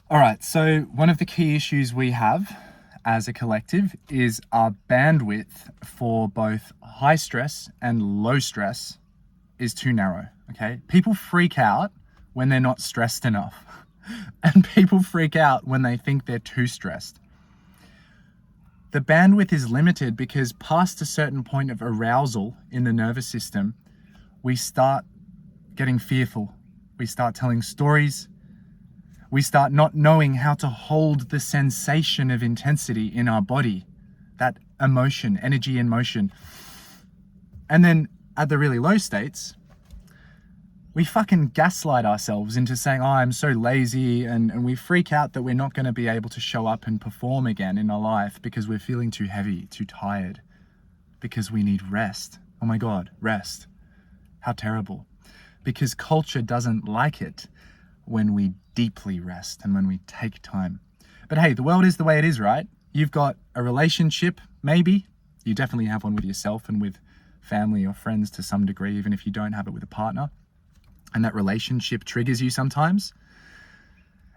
All right, so one of the key issues we have as a collective is our bandwidth for both high stress and low stress is too narrow, okay? People freak out when they're not stressed enough, and people freak out when they think they're too stressed. The bandwidth is limited because past a certain point of arousal in the nervous system, we start getting fearful. We start telling stories. We start not knowing how to hold the sensation of intensity in our body, that emotion, energy in motion. And then at the really low states, we fucking gaslight ourselves into saying, oh, I'm so lazy, and we freak out that we're not going to be able to show up and perform again in our life because we're feeling too heavy, too tired, because we need rest. Oh my God, rest. How terrible. Because culture doesn't like it when we deeply rest and when we take time. But hey, the world is the way it is, right? You've got a relationship, maybe. You definitely have one with yourself and with family or friends to some degree, even if you don't have it with a partner. And that relationship triggers you sometimes.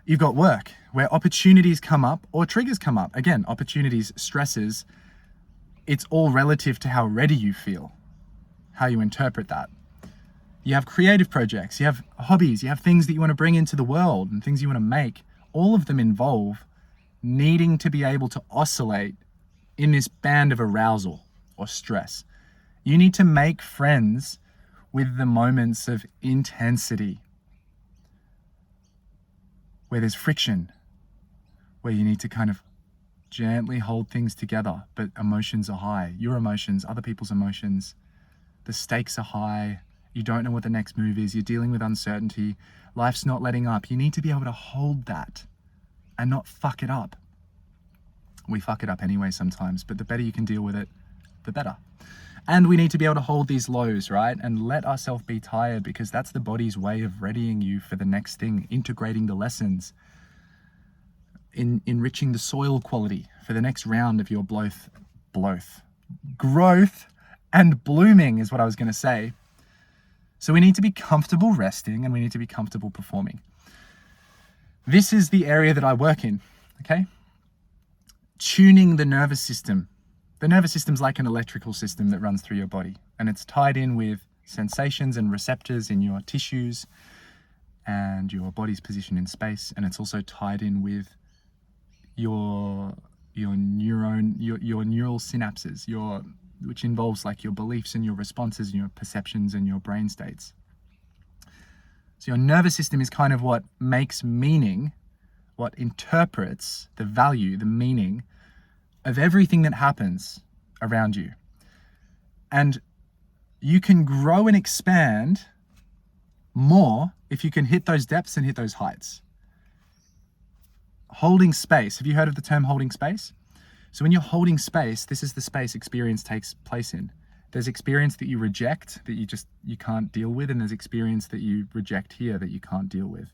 You've got work where opportunities come up or triggers come up. Again, opportunities, stresses. It's all relative to how ready you feel, how you interpret that. You have creative projects, you have hobbies, you have things that you want to bring into the world and things you want to make. All of them involve needing to be able to oscillate in this band of arousal or stress. You need to make friends with the moments of intensity, where there's friction, where you need to kind of gently hold things together, but emotions are high. Your emotions, other people's emotions, the stakes are high. You don't know what the next move is. You're dealing with uncertainty. Life's not letting up. You need to be able to hold that and not fuck it up. We fuck it up anyway sometimes, but the better you can deal with it, the better. And we need to be able to hold these lows, right? And let ourselves be tired, because that's the body's way of readying you for the next thing, integrating the lessons, enriching the soil quality for the next round of your growth and blooming is what I was going to say. So we need to be comfortable resting and we need to be comfortable performing. This is the area that I work in, okay? Tuning the nervous system. The nervous system's like an electrical system that runs through your body, and it's tied in with sensations and receptors in your tissues and your body's position in space, and it's also tied in with your neural synapses, which involves like your beliefs and your responses and your perceptions and your brain states. So your nervous system is kind of what makes meaning, what interprets the value, the meaning of everything that happens around you. And you can grow and expand more if you can hit those depths and hit those heights. Holding space. Have you heard of the term holding space? So when you're holding space, this is the space experience takes place in. There's experience that you reject, that you can't deal with, and there's experience that you reject here that you can't deal with.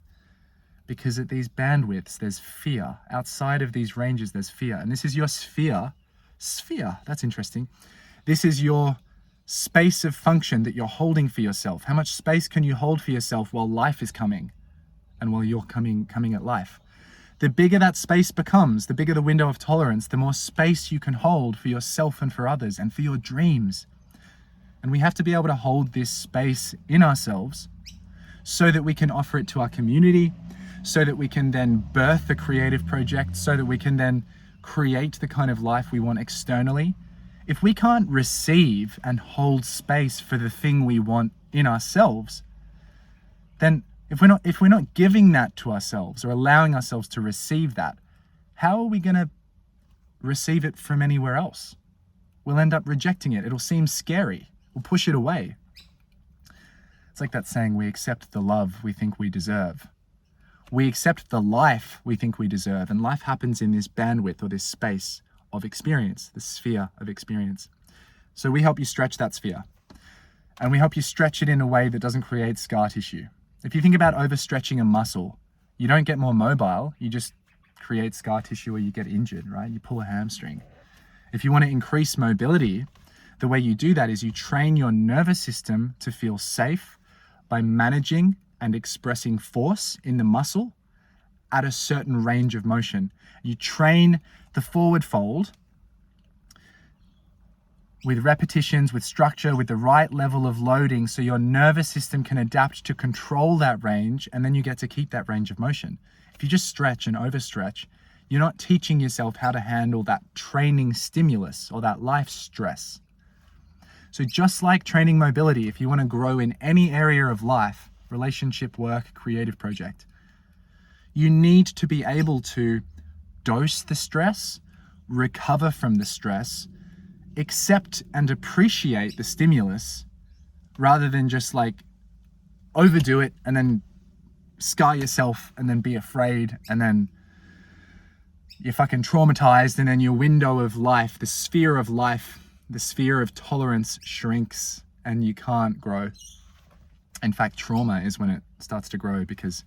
Because at these bandwidths, there's fear. Outside of these ranges, there's fear. And this is your sphere. Sphere, that's interesting. This is your space of function that you're holding for yourself. How much space can you hold for yourself while life is coming and while you're coming at life? The bigger that space becomes, the bigger the window of tolerance, the more space you can hold for yourself and for others and for your dreams. And we have to be able to hold this space in ourselves so that we can offer it to our community, so that we can then birth the creative project, so that we can then create the kind of life we want externally. If we can't receive and hold space for the thing we want in ourselves, then if we're not giving that to ourselves or allowing ourselves to receive that, how are we going to receive it from anywhere else? We'll end up rejecting it. It'll seem scary. We'll push it away. It's like that saying, we accept the love we think we deserve. We accept the life we think we deserve, and life happens in this bandwidth or this space of experience, the sphere of experience. So we help you stretch that sphere, and we help you stretch it in a way that doesn't create scar tissue. If you think about overstretching a muscle, you don't get more mobile, you just create scar tissue or you get injured, right? You pull a hamstring. If you want to increase mobility, the way you do that is you train your nervous system to feel safe by managing and expressing force in the muscle at a certain range of motion. You train the forward fold with repetitions, with structure, with the right level of loading, so your nervous system can adapt to control that range, and then you get to keep that range of motion. If you just stretch and overstretch, you're not teaching yourself how to handle that training stimulus or that life stress. So just like training mobility, if you want to grow in any area of life, relationship, work, creative project, you need to be able to dose the stress, recover from the stress, accept and appreciate the stimulus, rather than just like overdo it and then scar yourself and then be afraid and then you're fucking traumatized, and then your window of life, the sphere of tolerance shrinks and you can't grow. In fact, trauma is when it starts to grow, because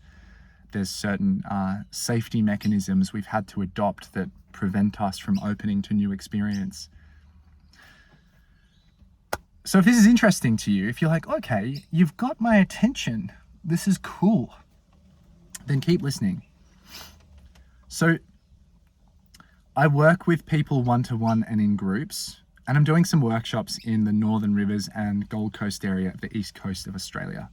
there's certain safety mechanisms we've had to adopt that prevent us from opening to new experience. So if this is interesting to you, if you're like, okay, you've got my attention, this is cool, then keep listening. So I work with people one-to-one and in groups, and I'm doing some workshops in the Northern Rivers and Gold Coast area of the east coast of Australia.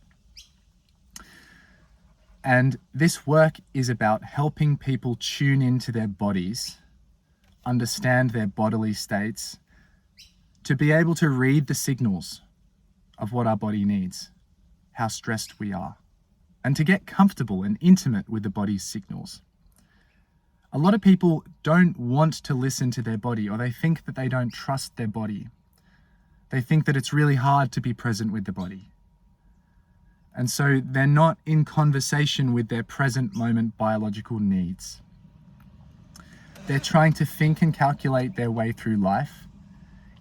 And this work is about helping people tune into their bodies, understand their bodily states, to be able to read the signals of what our body needs, how stressed we are, and to get comfortable and intimate with the body's signals. A lot of people don't want to listen to their body, or they think that they don't trust their body. They think that it's really hard to be present with the body. And so they're not in conversation with their present moment biological needs. They're trying to think and calculate their way through life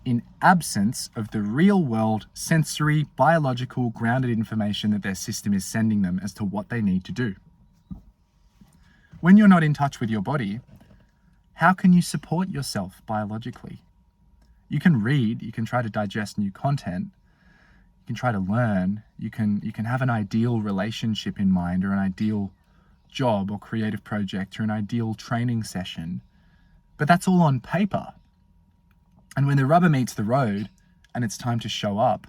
in absence of the real world, sensory, biological, grounded information that their system is sending them as to what they need to do. When you're not in touch with your body, how can you support yourself biologically? You can read, you can try to digest new content, you can try to learn, you can have an ideal relationship in mind, or an ideal job or creative project, or an ideal training session, but that's all on paper. And when the rubber meets the road and it's time to show up,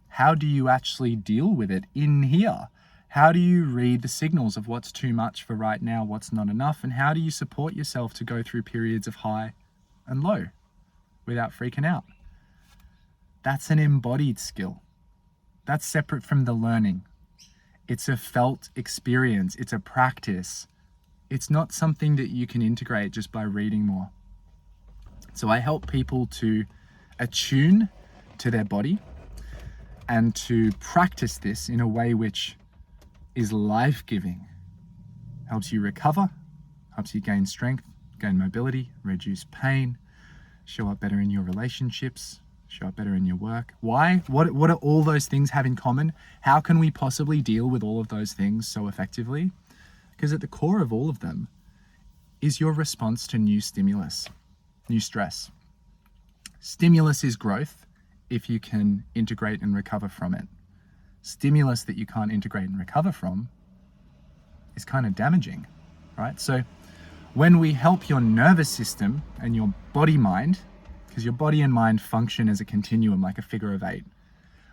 how do you actually deal with it in here? How do you read the signals of what's too much for right now, what's not enough, and how do you support yourself to go through periods of high and low without freaking out? That's an embodied skill. That's separate from the learning. It's a felt experience. It's a practice. It's not something that you can integrate just by reading more. So I help people to attune to their body and to practice this in a way which is life-giving. Helps you recover, helps you gain strength, gain mobility, reduce pain, show up better in your relationships, show up better in your work. Why? What do all those things have in common? How can we possibly deal with all of those things so effectively? Because at the core of all of them is your response to new stimulus, new stress. Stimulus is growth if you can integrate and recover from it. Stimulus that you can't integrate and recover from is kind of damaging, right? So when we help your nervous system and your body mind, because your body and mind function as a continuum, like a figure of 8.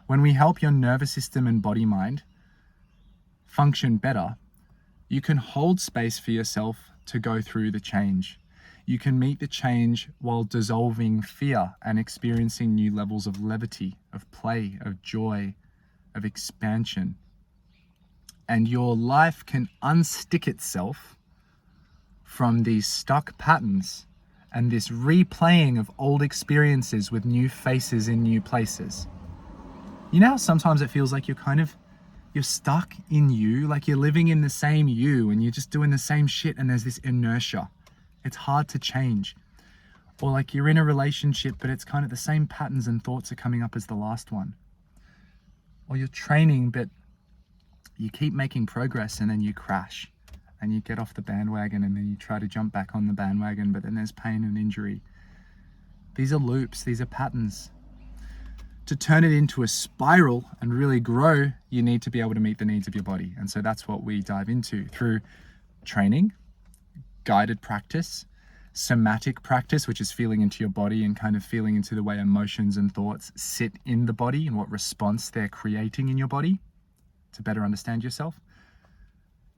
When we help your nervous system and body mind function better, you can hold space for yourself to go through the change. You can meet the change while dissolving fear and experiencing new levels of levity, of play, of joy, of expansion. And your life can unstick itself from these stuck patterns and this replaying of old experiences with new faces in new places. You know how sometimes it feels like you're stuck in you, like you're living in the same you and you're just doing the same shit and there's this inertia. It's hard to change. Or like you're in a relationship, but it's kind of the same patterns and thoughts are coming up as the last one. Or you're training, but you keep making progress and then you crash and you get off the bandwagon and then you try to jump back on the bandwagon, but then there's pain and injury. These are loops, these are patterns. To turn it into a spiral and really grow, you need to be able to meet the needs of your body. And so that's what we dive into through training, guided practice, somatic practice, which is feeling into your body and kind of feeling into the way emotions and thoughts sit in the body and what response they're creating in your body to better understand yourself.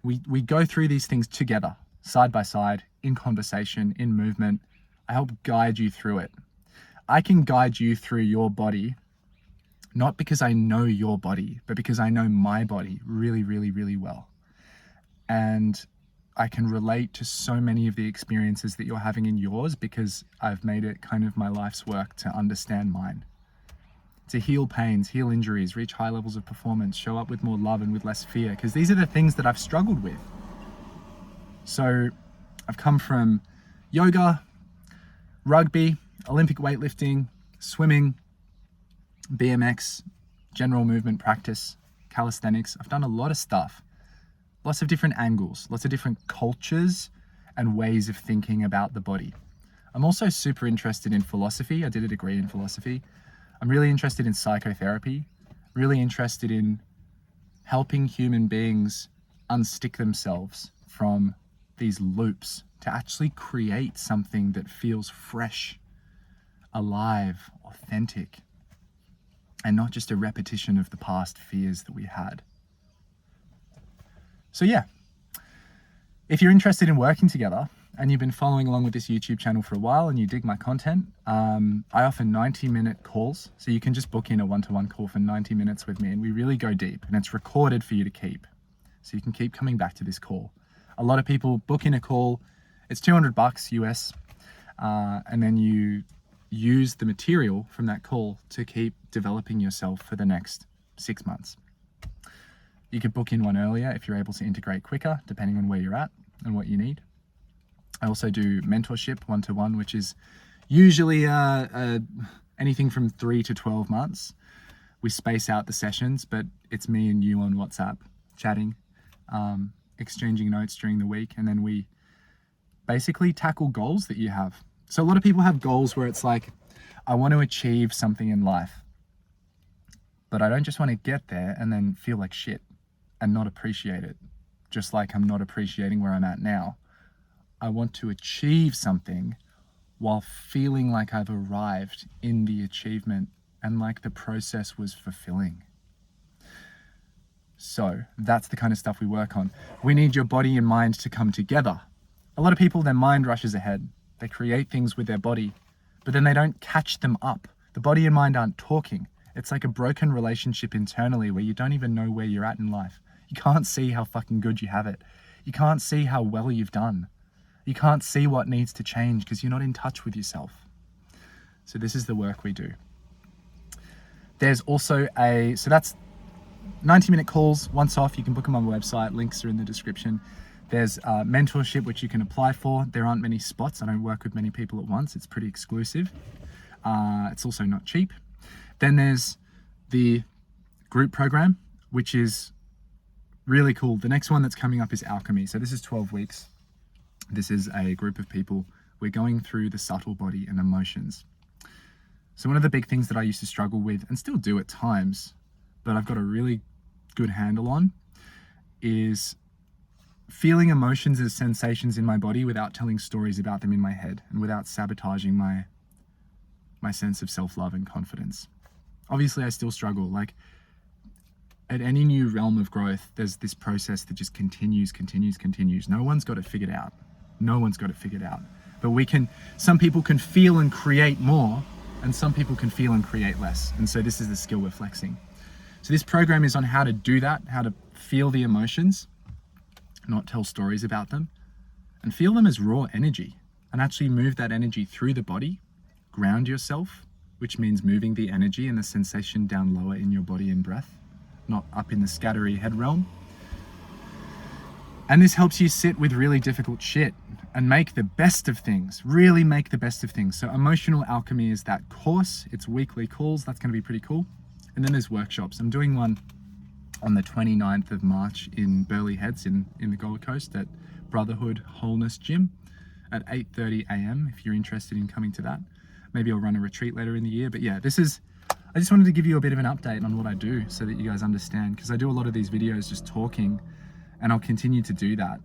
We go through these things together, side by side, in conversation, in movement. I help guide you through it. I can guide you through your body, not because I know your body, but because I know my body really, really, really well. And I can relate to so many of the experiences that you're having in yours because I've made it kind of my life's work to understand mine. To heal pains, heal injuries, reach high levels of performance, show up with more love and with less fear, because these are the things that I've struggled with. So I've come from yoga, rugby, Olympic weightlifting, swimming, BMX, general movement practice, calisthenics. I've done a lot of stuff, lots of different angles, lots of different cultures and ways of thinking about the body. I'm also super interested in philosophy. I did a degree in philosophy. I'm really interested in psychotherapy, really interested in helping human beings unstick themselves from these loops to actually create something that feels fresh, alive, authentic, and not just a repetition of the past fears that we had. So yeah, if you're interested in working together and you've been following along with this YouTube channel for a while and you dig my content, I offer 90-minute calls. So you can just book in a one-to-one call for 90 minutes with me and we really go deep, and it's recorded for you to keep. So you can keep coming back to this call. A lot of people book in a call, it's $200 US, and then you use the material from that call to keep developing yourself for the next 6 months. You could book in one earlier if you're able to integrate quicker, depending on where you're at and what you need. I also do mentorship one-to-one, which is usually anything from 3 to 12 months. We space out the sessions, but it's me and you on WhatsApp chatting, exchanging notes during the week, and then we basically tackle goals that you have. So a lot of people have goals where it's like, I want to achieve something in life, but I don't just want to get there and then feel like shit and not appreciate it, just like I'm not appreciating where I'm at now. I want to achieve something while feeling like I've arrived in the achievement and like the process was fulfilling. So that's the kind of stuff we work on. We need your body and mind to come together. A lot of people, their mind rushes ahead. They create things with their body, but then they don't catch them up. The body and mind aren't talking. It's like a broken relationship internally where you don't even know where you're at in life. You can't see how fucking good you have it. You can't see how well you've done. You can't see what needs to change because you're not in touch with yourself. So this is the work we do. There's also so that's 90-minute calls, once off. You can book them on my website. Links are in the description. There's mentorship, which you can apply for. There aren't many spots. I don't work with many people at once. It's pretty exclusive. It's also not cheap. Then there's the group program, which is really cool. The next one that's coming up is Alchemy. So this is 12 weeks. This is a group of people. We're going through the subtle body and emotions. So one of the big things that I used to struggle with and still do at times, but I've got a really good handle on, is feeling emotions as sensations in my body without telling stories about them in my head and without sabotaging my sense of self-love and confidence. Obviously, I still struggle. Like at any new realm of growth, there's this process that just continues. No one's got it figured out. But some people can feel and create more, and some people can feel and create less. And so this is the skill we're flexing. So this program is on how to do that, how to feel the emotions, not tell stories about them, and feel them as raw energy, and actually move that energy through the body, ground yourself, which means moving the energy and the sensation down lower in your body and breath, not up in the scattery head realm. And this helps you sit with really difficult shit and make the best of things, really make the best of things. So Emotional Alchemy is that course. It's weekly calls. That's going to be pretty cool. And then there's workshops. I'm doing one on the 29th of March in Burleigh Heads in the Gold Coast at Brotherhood Wholeness Gym at 8:30 a.m. if you're interested in coming to that. Maybe I'll run a retreat later in the year. But yeah, I just wanted to give you a bit of an update on what I do so that you guys understand, because I do a lot of these videos just talking And I'll continue to do that.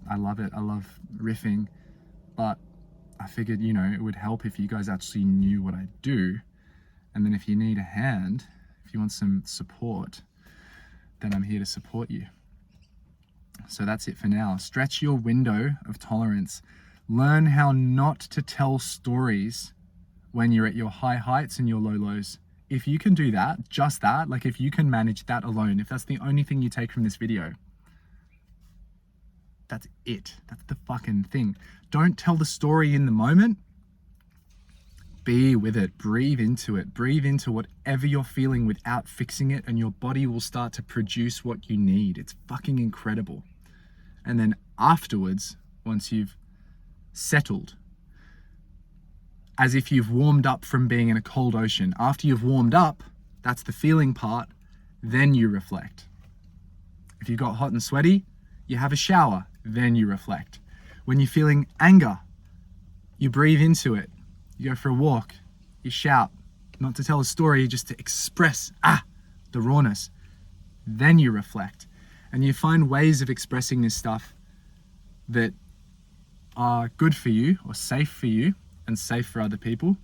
I love it. I love riffing, but I figured, you know, it would help if you guys actually knew what I do. And then if you need a hand, if you want some support, then I'm here to support you. So that's it for now. Stretch your window of tolerance. Learn how not to tell stories when you're at your high heights and your low lows. If you can do that, just that, like if you can manage that alone, if that's the only thing you take from this video, that's it. That's the fucking thing. Don't tell the story in the moment. Be with it. Breathe into it. Breathe into whatever you're feeling without fixing it, and your body will start to produce what you need. It's fucking incredible. And then afterwards, once you've settled, as if you've warmed up from being in a cold ocean, after you've warmed up, that's the feeling part, then you reflect. If you got hot and sweaty, you have a shower, then you reflect. When you're feeling anger, you breathe into it. You go for a walk, you shout, not to tell a story, just to express the rawness. Then you reflect. And you find ways of expressing this stuff that are good for you or safe for you and safe for other people.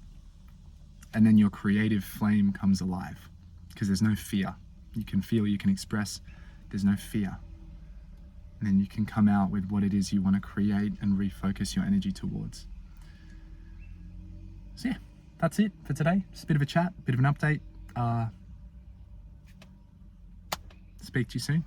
And then your creative flame comes alive because there's no fear. You can feel, you can express, there's no fear. And then you can come out with what it is you want to create and refocus your energy towards. So yeah, that's it for today. Just a bit of a chat, a bit of an update. Speak to you soon.